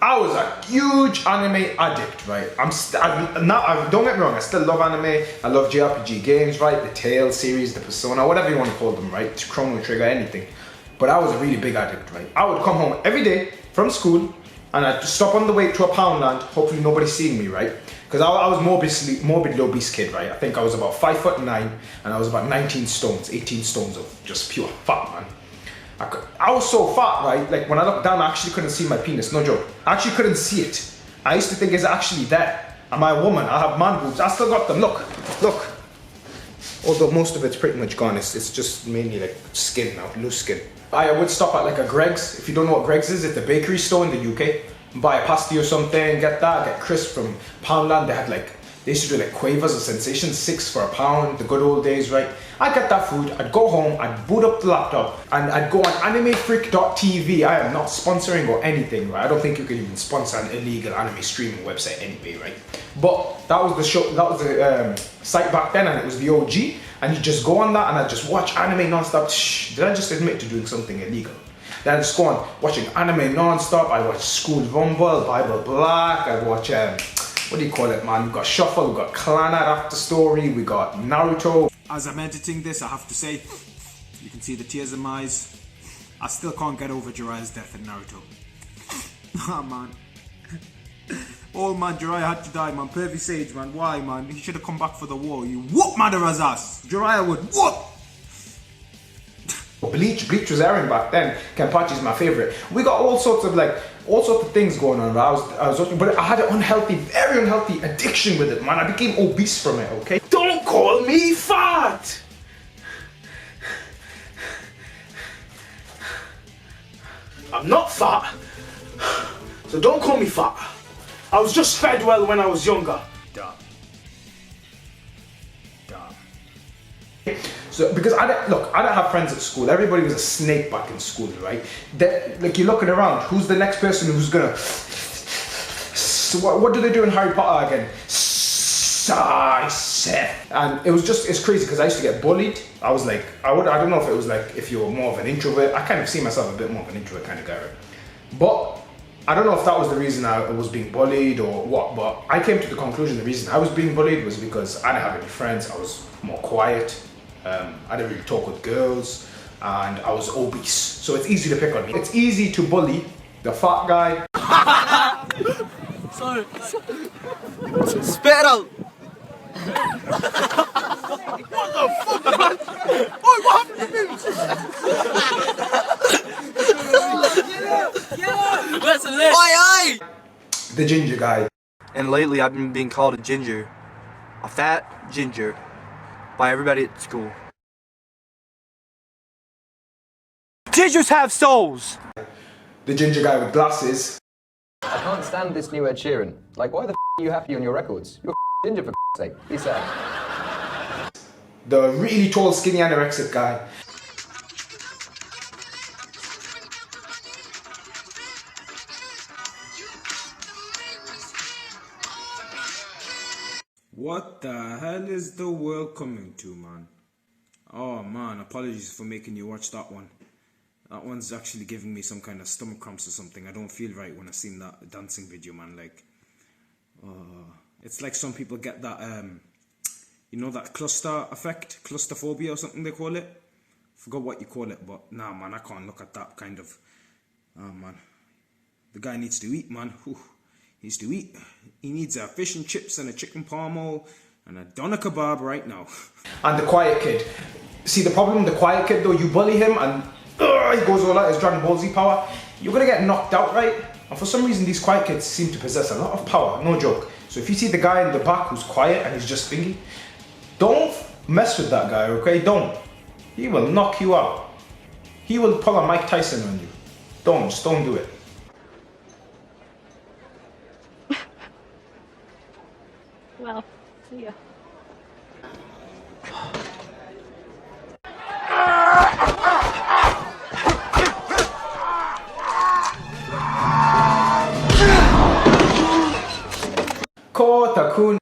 I was a huge anime addict, right? Don't get me wrong, I still love anime. I love JRPG games, right? The Tales series, the Persona, whatever you want to call them, right? Chrono Trigger, anything. But I was a really big addict, right? I would come home every day from school and I'd stop on the way to a Poundland, hopefully nobody's seeing me, right? Because I was morbidly obese kid, right? I think I was about 5'9" and I was about 18 stones of just pure fat, man. I was so fat, right? Like when I looked down, I actually couldn't see my penis, no joke. I actually couldn't see it. I used to think it's actually there. Am I a woman? I have man boobs. I still got them, look. Although most of it's pretty much gone, it's just mainly like skin now, loose skin. I would stop at like a Greggs. If you don't know what Greggs is, it's a bakery store in the UK. Buy a pasty or something, get crisp from Poundland. They used to do like Quavers or Sensations, 6 for £1, the good old days, right? I'd get that food, I'd go home, I'd boot up the laptop, and I'd go on animefreak.tv. I am not sponsoring or anything, right? I don't think you can even sponsor an illegal anime streaming website anyway, right? But that was the show, that was the site back then, and it was the OG. And you just go on that, and I'd just watch anime non-stop. Shh, did I just admit to doing something illegal? Then I'd just go on watching anime non-stop. I watch School Rumble, Bible Black, I watch what do you call it, man? We've got Shuffle, we've got Clannad After Story, we got Naruto. As I'm editing this, I have to say, you can see the tears in my eyes. I still can't get over Jiraiya's death in Naruto. Ah, man. Oh, man, Jiraiya had to die, man. Pervy Sage, man. Why, man? He should have come back for the war. You whoop Madara's ass. Jiraiya would whoop. Bleach was airing back then. Kenpachi's my favorite. We got all sorts of things going on. I was watching, but I had an very unhealthy addiction with it, man. I became obese from it, okay? Don't call me fat! I'm not fat, so don't call me fat. I was just fed well when I was younger. Dumb. So, because I don't have friends at school. Everybody was a snake back in school, right? Like you're looking around, who's the next person who's gonna... So what do they do in Harry Potter again? And it's crazy because I used to get bullied. I was like, I don't know if it was like if you were more of an introvert. I kind of see myself a bit more of an introvert kind of guy, right? But I don't know if that was the reason I was being bullied or what, but I came to the conclusion the reason I was being bullied was because I didn't have any friends. I was more quiet. I didn't really talk with girls, and I was obese. So it's easy to pick on me. It's easy to bully the fat guy. Sorry. Spit out. What the fuck, man? Oh, what happened to me? Oi! The ginger guy. And lately I've been being called a ginger. A fat ginger. By everybody at school. Gingers have souls! The ginger guy with glasses. I can't stand this new Ed Sheeran. Like, why the f are you happy on your records? You're ginger for sake. Be sad. The really tall, skinny, anorexic guy. What the hell is the world coming to, man? Oh, man, apologies for making you watch that one. That one's actually giving me some kind of stomach cramps or something. I don't feel right when I seen that dancing video, man. Like, it's like some people get that, you know, that cluster effect, claustrophobia or something they call it. Forgot what you call it, but nah, man, I can't look at that kind of. Oh, man, the guy needs to eat, man. Whew. He needs to eat. He needs a fish and chips and a chicken parmo and a doner kebab right now. And the quiet kid. See, the problem with the quiet kid though, you bully him and he goes all out his Dragon Ball Z power, you're gonna get knocked out, right? And for some reason, these quiet kids seem to possess a lot of power, no joke. So if you see the guy in the back who's quiet and he's just thinking, don't mess with that guy, okay? Don't. He will knock you out. He will pull a Mike Tyson on you. Just don't do it. Well, see ya. Kotakun.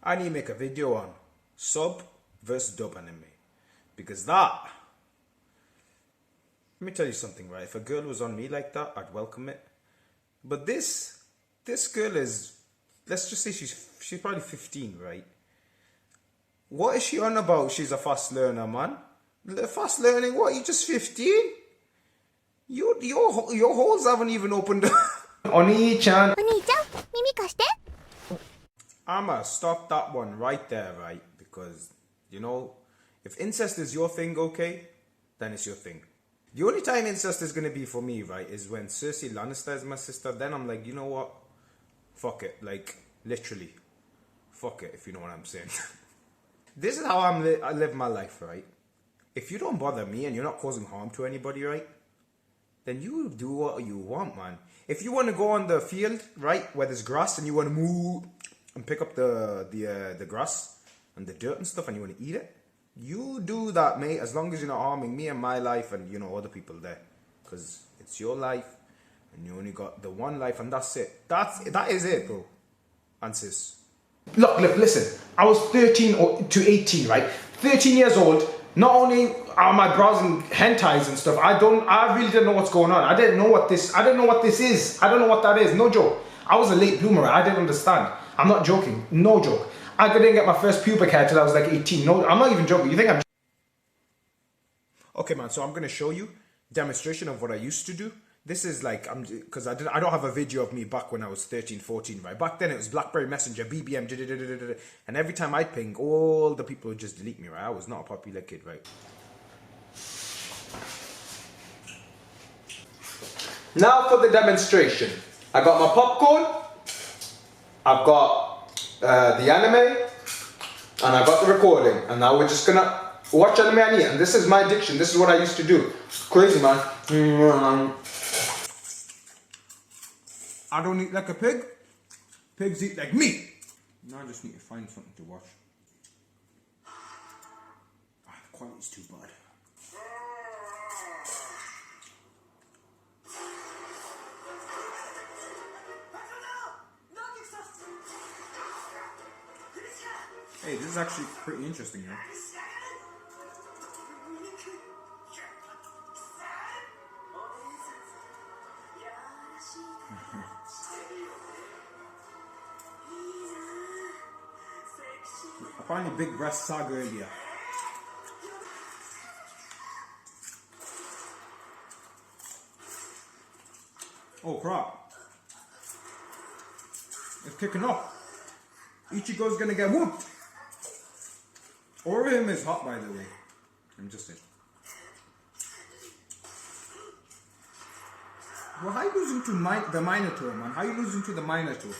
I need to make a video on sub versus dub anime. Because that, let me tell you something, right? If a girl was on me like that, I'd welcome it. But this girl is, let's just say she's probably 15, right? What is she on about? She's a fast learner, man. Fast learning? What? You just 15? Your holes haven't even opened up. Oni-chan. I'ma stop that one right there, right? Because, you know, if incest is your thing, okay, then it's your thing. The only time incest is gonna be for me, right, is when Cersei Lannister is my sister. Then I'm like, you know what? Fuck it. Like, literally. Fuck it, if you know what I'm saying. This is how I live my life, right? If you don't bother me and you're not causing harm to anybody, right, then you do what you want, man. If you want to go on the field, right, where there's grass and you want to move and pick up the grass and the dirt and stuff and you want to eat it, you do that, mate, as long as you're not harming me and my life and, you know, other people there. Because it's your life and you only got the one life and that's it. That is it, bro. And sis. Look, listen. I was 13 to 18, right? 13 years old. Not only am I browsing hentais and stuff, I really didn't know what's going on. I didn't know what this is. I don't know what that is. No joke. I was a late bloomer. I didn't understand. I'm not joking. No joke. I didn't get my first pubic hair till I was like 18. No, I'm not even joking. You think I'm... Okay, man, so I'm going to show you demonstration of what I used to do. This is like, because I don't have a video of me back when I was 13, 14, right? Back then it was BlackBerry Messenger, BBM, and every time I ping, all the people would just delete me, right? I was not a popular kid, right? Now for the demonstration. I got my popcorn, I've got the anime, and I got the recording. And now we're just gonna watch anime and eat. And this is my addiction. This is what I used to do. Crazy, man. I don't eat like a pig. Pigs eat like me. Now I just need to find something to watch. The quality's too bad. Hey, this is actually pretty interesting, you know? Apparently Big Breast Saga earlier. Oh crap. It's kicking off. Ichigo's gonna get whooped. Orihime is hot, by the way. I'm just saying. Well, how you losing to the Minotaur, man? How you losing to the Minotaur?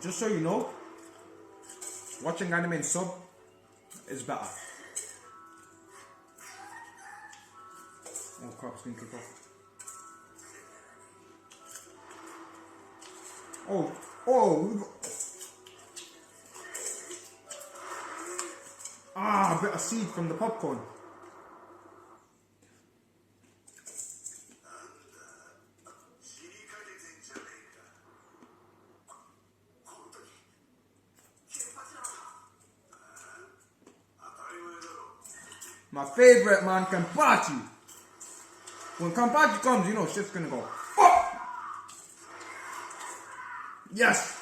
Just so you know, watching anime in sub is better. Oh crap, it's been kicked off. Oh. A bit of seed from the popcorn. My favorite, man, Kanpachi. When Kanpachi comes, you know shit's gonna go. Oh! Yes!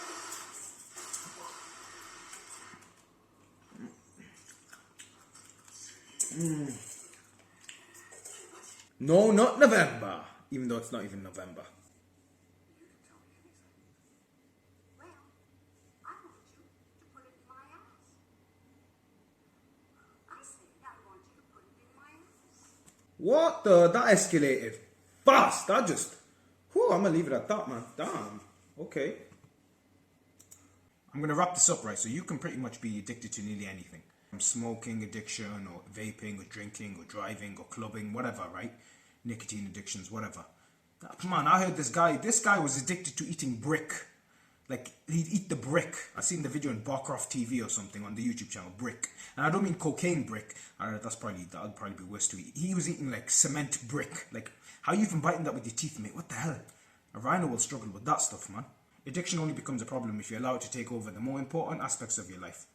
No, not November. Even though it's not even November. What the? That escalated fast. That just... Whew, I'm gonna leave it at that, man. Damn. Okay. I'm gonna wrap this up, right? So you can pretty much be addicted to nearly anything. From smoking addiction, or vaping, or drinking, or driving, or clubbing, whatever, right? Nicotine addictions, whatever. Man, I heard this guy was addicted to eating brick. Like, he'd eat the brick. I seen the video on Barcroft TV or something on the YouTube channel, brick. And I don't mean cocaine brick. That'd probably be worse to eat. He was eating like cement brick. Like, how you even biting that with your teeth, mate? What the hell? A rhino will struggle with that stuff, man. Addiction only becomes a problem if you allow it to take over the more important aspects of your life.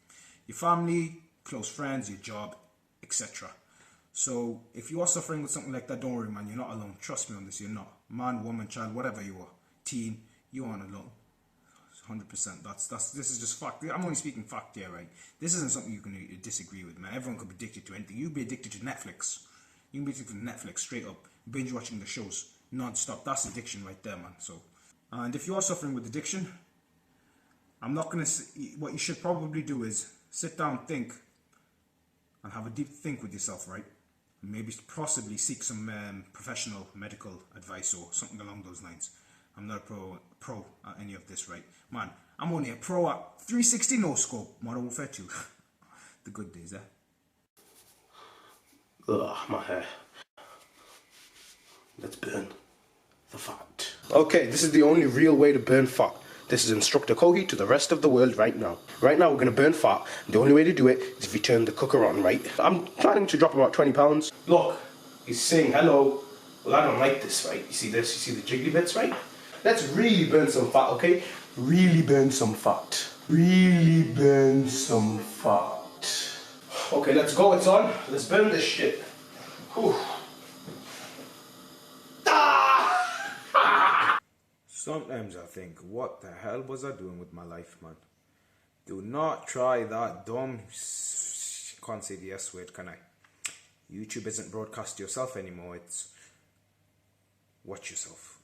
Your family, close friends, your job, etc. So, if you are suffering with something like that, don't worry, man, you're not alone. Trust me on this, you're not. Man, woman, child, whatever you are. Teen, you aren't alone. 100%. This is just fact. I'm only speaking fact here, right? This isn't something you can disagree with, man. Everyone could be addicted to anything. You can be addicted to Netflix. You can be addicted to Netflix straight up, binge watching the shows non-stop. That's addiction right there, man. So, and if you are suffering with addiction, I'm not gonna say, what you should probably do is sit down, think, and have a deep think with yourself, right? Maybe possibly seek some professional medical advice or something along those lines. I'm not a pro at any of this, right? Man, I'm only a pro at 360 no scope, Modern Warfare 2. The good days, eh? Ugh, my hair. Let's burn the fat. Okay, this is the only real way to burn fat. This is Instructor Kogi to the rest of the world right now. Right now we're going to burn fat. The only way to do it is if you turn the cooker on, right? I'm planning to drop about 20 pounds. Look, he's saying hello. Well, I don't like this, right? You see this? You see the jiggly bits, right? Let's really burn some fat, okay? Really burn some fat. Really burn some fat. Okay, let's go, it's on. Let's burn this shit. Whew. Sometimes I think, what the hell was I doing with my life, man? Do not try that dumb... Can't say the S word, can I? YouTube isn't broadcast yourself anymore, it's... watch yourself.